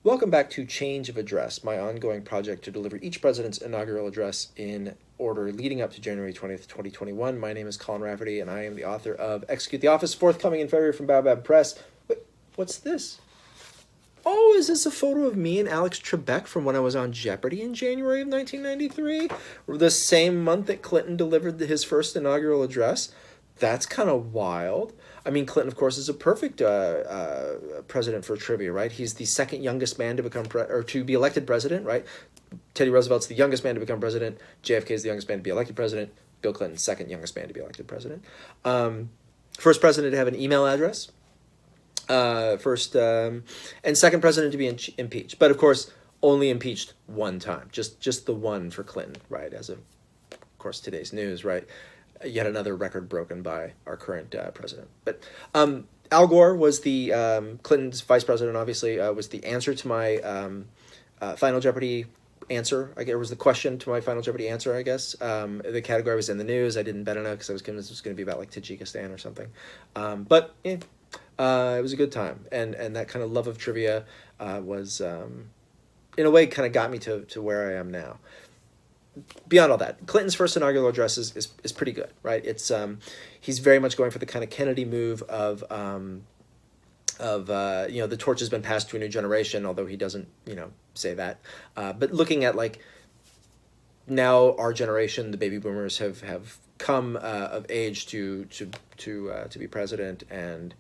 Welcome back to Change of Address, my ongoing project to deliver each president's inaugural address in order leading up to January 20th, 2021. My name is Colin Rafferty, and I am the author of Execute the Office, forthcoming in February from Baobab Press. Wait, what's this? Oh, is this a photo of me and Alex Trebek from when I was on Jeopardy in January of 1993? The same month that Clinton delivered his first inaugural address? That's kind of wild. I mean, Clinton, of course, is a perfect president for trivia, right? He's the second youngest man to become to be elected president, right? Teddy Roosevelt's the youngest man to become president. JFK is the youngest man to be elected president. Bill Clinton, second youngest man to be elected president. First president to have an email address. And second president to be impeached. But of course, only impeached one time. Just the one for Clinton, right? As of course, today's news, right? Yet another record broken by our current president. But Al Gore was the Clinton's vice president. Obviously, was the answer to my Final Jeopardy answer. It was the question to my Final Jeopardy answer. I guess the category was in the news. I didn't bet on it because I was convinced it was going to be about like Tajikistan or something. But it was a good time, and that kind of love of trivia was in a way kind of got me to where I am now. Beyond all that, Clinton's first inaugural address is pretty good, right? It's he's very much going for the kind of Kennedy move of the torch has been passed to a new generation, although he doesn't say that. But looking at like now our generation, the baby boomers have come of age to be president, and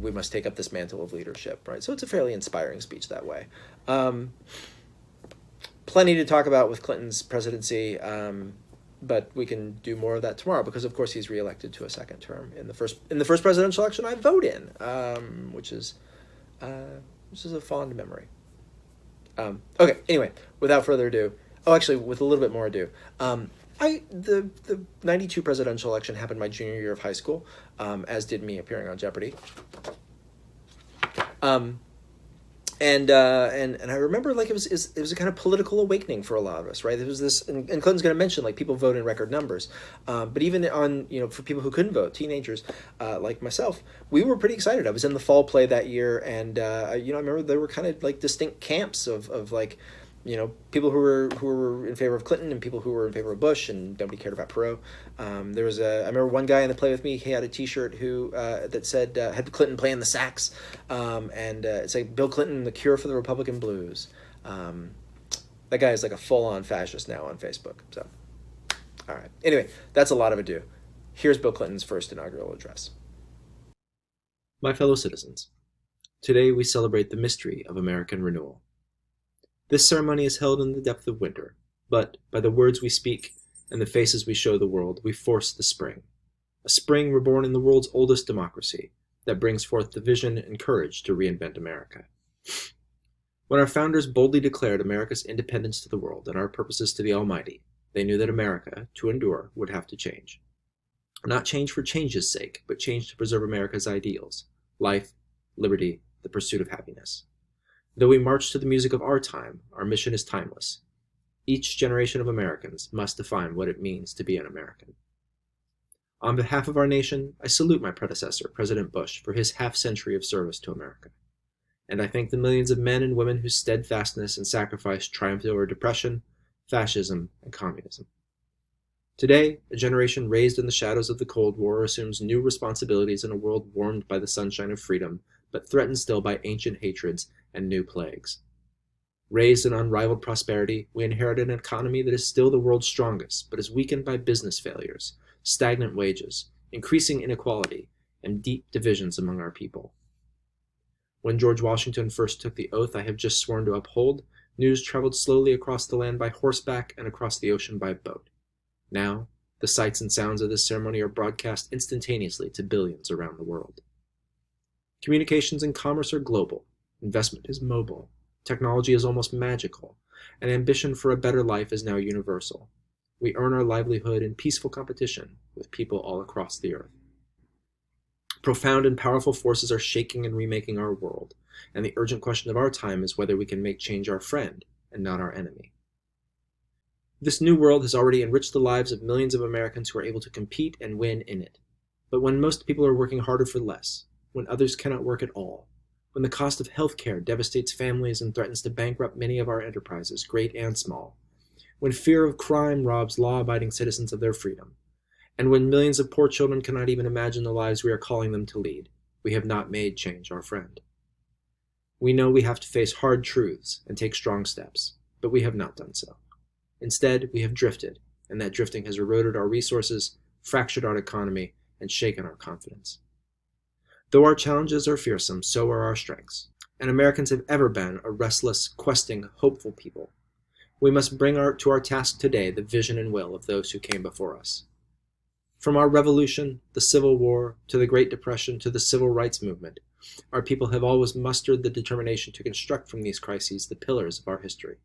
we must take up this mantle of leadership, right? So it's a fairly inspiring speech that way. Plenty to talk about with Clinton's presidency, but we can do more of that tomorrow because, of course, he's reelected to a second term in the first presidential election I vote in, which is a fond memory. Okay, anyway, without further ado, with a little bit more ado, the 92 presidential election happened my junior year of high school, as did me appearing on Jeopardy. And I remember like it was a kind of political awakening for a lot of us, right? There was this, and Clinton's going to mention like people vote in record numbers, but even on for people who couldn't vote, teenagers like myself, we were pretty excited. I was in the fall play that year, and I remember there were kind of like distinct camps of like people who were in favor of Clinton and people who were in favor of Bush, and nobody cared about Perot. I remember one guy in the play with me. He had a T-shirt that said had Clinton playing the sax, and it's like Bill Clinton, the cure for the Republican blues. That guy is like a full-on fascist now on Facebook. So, all right. Anyway, that's a lot of ado. Here's Bill Clinton's first inaugural address. My fellow citizens, today we celebrate the mystery of American renewal. This ceremony is held in the depth of winter, but by the words we speak and the faces we show the world, we force the spring. A spring reborn in the world's oldest democracy that brings forth the vision and courage to reinvent America. When our founders boldly declared America's independence to the world and our purposes to the Almighty, they knew that America, to endure, would have to change. Not change for change's sake, but change to preserve America's ideals: life, liberty, the pursuit of happiness. Though we march to the music of our time, our mission is timeless. Each generation of Americans must define what it means to be an American. On behalf of our nation, I salute my predecessor, President Bush, for his half-century of service to America. And I thank the millions of men and women whose steadfastness and sacrifice triumphed over depression, fascism, and communism. Today, a generation raised in the shadows of the Cold War assumes new responsibilities in a world warmed by the sunshine of freedom, but threatened still by ancient hatreds and new plagues. Raised in unrivaled prosperity, we inherit an economy that is still the world's strongest, but is weakened by business failures, stagnant wages, increasing inequality, and deep divisions among our people. When George Washington first took the oath I have just sworn to uphold, news traveled slowly across the land by horseback and across the ocean by boat. Now, the sights and sounds of this ceremony are broadcast instantaneously to billions around the world. Communications and commerce are global. Investment is mobile. Technology is almost magical. And ambition for a better life is now universal. We earn our livelihood in peaceful competition with people all across the earth. Profound and powerful forces are shaking and remaking our world, and the urgent question of our time is whether we can make change our friend and not our enemy. This new world has already enriched the lives of millions of Americans who are able to compete and win in it. But when most people are working harder for less, when others cannot work at all, when the cost of health care devastates families and threatens to bankrupt many of our enterprises, great and small, when fear of crime robs law-abiding citizens of their freedom, and when millions of poor children cannot even imagine the lives we are calling them to lead, we have not made change our friend. We know we have to face hard truths and take strong steps, but we have not done so. Instead, we have drifted, and that drifting has eroded our resources, fractured our economy, and shaken our confidence. Though our challenges are fearsome, so are our strengths, and Americans have ever been a restless, questing, hopeful people. We must bring to our task today the vision and will of those who came before us. From our Revolution, the Civil War, to the Great Depression, to the Civil Rights Movement, our people have always mustered the determination to construct from these crises the pillars of our history.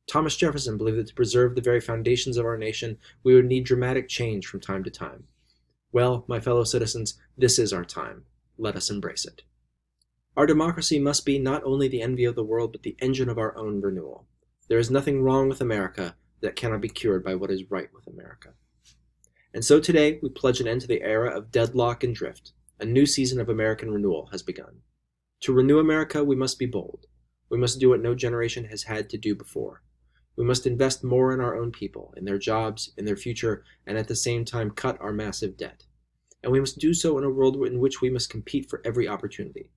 Thomas Jefferson believed that to preserve the very foundations of our nation, we would need dramatic change from time to time. Well, my fellow citizens, this is our time. Let us embrace it. Our democracy must be not only the envy of the world, but the engine of our own renewal. There is nothing wrong with America that cannot be cured by what is right with America. And so today, we pledge an end to the era of deadlock and drift. A new season of American renewal has begun. To renew America, we must be bold. We must do what no generation has had to do before. We must invest more in our own people, in their jobs, in their future, and at the same time cut our massive debt. And we must do so in a world in which we must compete for every opportunity.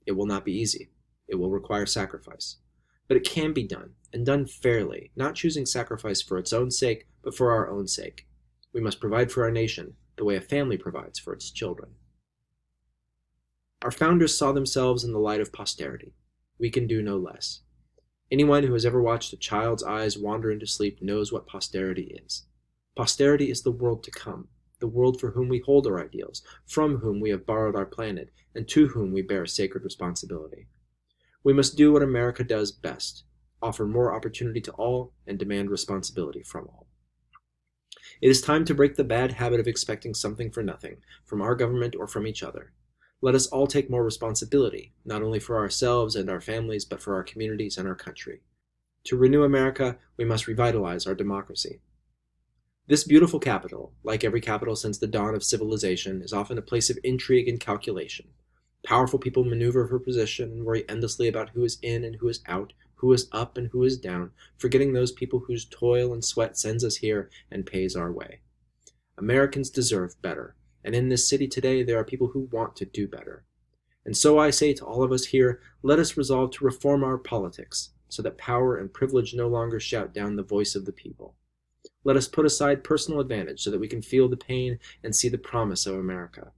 It will not be easy. It will require sacrifice. But it can be done, and done fairly, not choosing sacrifice for its own sake, but for our own sake. We must provide for our nation the way a family provides for its children. Our founders saw themselves in the light of posterity. We can do no less. Anyone who has ever watched a child's eyes wander into sleep knows what posterity is. Posterity is the world to come, the world for whom we hold our ideals, from whom we have borrowed our planet, and to whom we bear sacred responsibility. We must do what America does best, offer more opportunity to all, and demand responsibility from all. It is time to break the bad habit of expecting something for nothing, from our government or from each other. Let us all take more responsibility, not only for ourselves and our families, but for our communities and our country. To renew America, we must revitalize our democracy. This beautiful capital, like every capital since the dawn of civilization, is often a place of intrigue and calculation. Powerful people maneuver for position and worry endlessly about who is in and who is out, who is up and who is down, forgetting those people whose toil and sweat sends us here and pays our way. Americans deserve better. And in this city today, there are people who want to do better. And so I say to all of us here, let us resolve to reform our politics, so that power and privilege no longer shout down the voice of the people. Let us put aside personal advantage so that we can feel the pain and see the promise of America.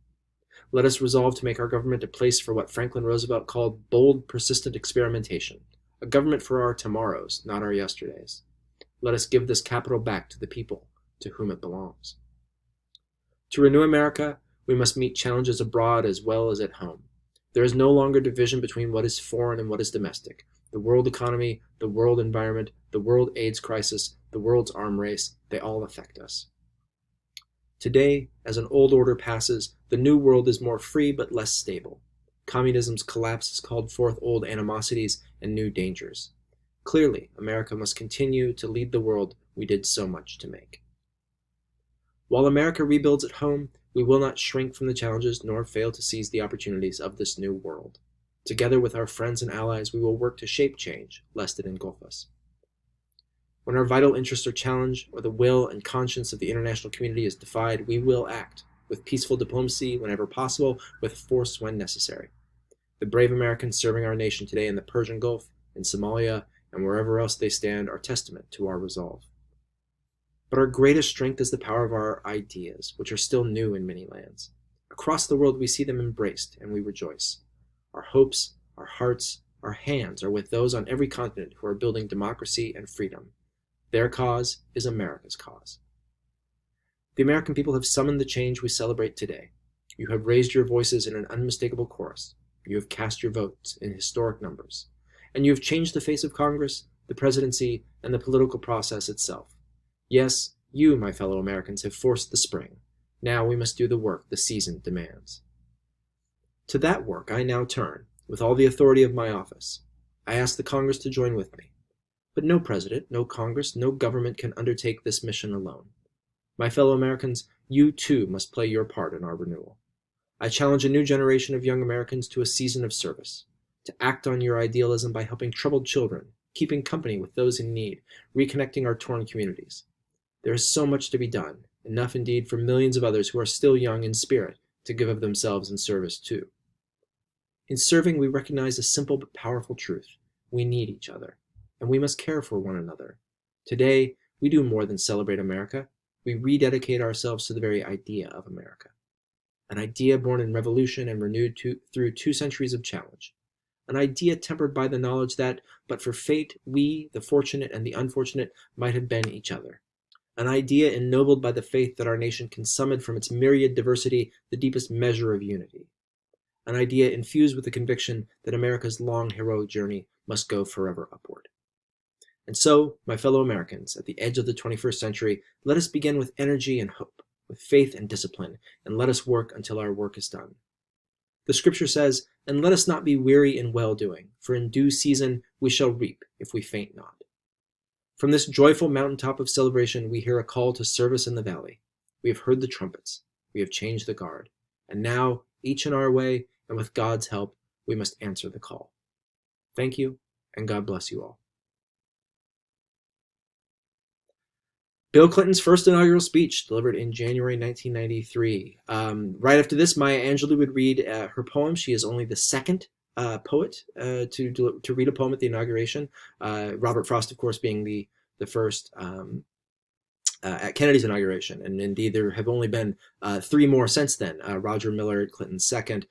Let us resolve to make our government a place for what Franklin Roosevelt called bold, persistent experimentation, a government for our tomorrows, not our yesterdays. Let us give this capital back to the people, to whom it belongs. To renew America, we must meet challenges abroad as well as at home. There is no longer division between what is foreign and what is domestic. The world economy, the world environment, the world AIDS crisis, the world's arms race, they all affect us. Today, as an old order passes, the new world is more free but less stable. Communism's collapse has called forth old animosities and new dangers. Clearly, America must continue to lead the world we did so much to make. While America rebuilds at home, we will not shrink from the challenges nor fail to seize the opportunities of this new world. Together with our friends and allies, we will work to shape change, lest it engulf us. When our vital interests are challenged, or the will and conscience of the international community is defied, we will act, with peaceful diplomacy whenever possible, with force when necessary. The brave Americans serving our nation today in the Persian Gulf, in Somalia, and wherever else they stand are testament to our resolve. But our greatest strength is the power of our ideas, which are still new in many lands. Across the world we see them embraced, and we rejoice. Our hopes, our hearts, our hands are with those on every continent who are building democracy and freedom. Their cause is America's cause. The American people have summoned the change we celebrate today. You have raised your voices in an unmistakable chorus. You have cast your votes in historic numbers. And you have changed the face of Congress, the presidency, and the political process itself. Yes, you, my fellow Americans, have forced the spring. Now we must do the work the season demands. To that work I now turn, with all the authority of my office. I ask the Congress to join with me. But no president, no Congress, no government can undertake this mission alone. My fellow Americans, you too must play your part in our renewal. I challenge a new generation of young Americans to a season of service, to act on your idealism by helping troubled children, keeping company with those in need, reconnecting our torn communities. There is so much to be done, enough indeed for millions of others who are still young in spirit to give of themselves in service too. In serving, we recognize a simple but powerful truth. We need each other, and we must care for one another. Today, we do more than celebrate America. We rededicate ourselves to the very idea of America. An idea born in revolution and renewed through 2 centuries of challenge. An idea tempered by the knowledge that, but for fate, we, the fortunate and the unfortunate, might have been each other. An idea ennobled by the faith that our nation can summon from its myriad diversity the deepest measure of unity. An idea infused with the conviction that America's long heroic journey must go forever upward. And so, my fellow Americans, at the edge of the 21st century, let us begin with energy and hope, with faith and discipline, and let us work until our work is done. The scripture says, "And let us not be weary in well-doing, for in due season we shall reap if we faint not." From this joyful mountaintop of celebration, we hear a call to service in the valley. We have heard the trumpets. We have changed the guard. And now, each in our way, and with God's help, we must answer the call. Thank you, and God bless you all. Bill Clinton's first inaugural speech, delivered in January 1993. Right after this, Maya Angelou would read her poem. She is only the second poet to read a poem at the inauguration. Robert Frost, of course, being the first at Kennedy's inauguration. And indeed, there have only been 3 more since then. Roger Miller at Clinton's second,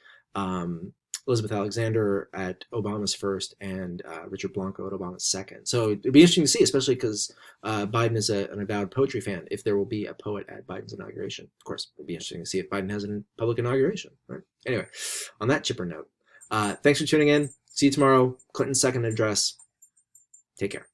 Elizabeth Alexander at Obama's first, and Richard Blanco at Obama's second. So it'd be interesting to see, especially because Biden is an avowed poetry fan, if there will be a poet at Biden's inauguration. Of course, it'd be interesting to see if Biden has a public inauguration. Right? Anyway, on that chipper note, thanks for tuning in. See you tomorrow. Clinton's second address. Take care.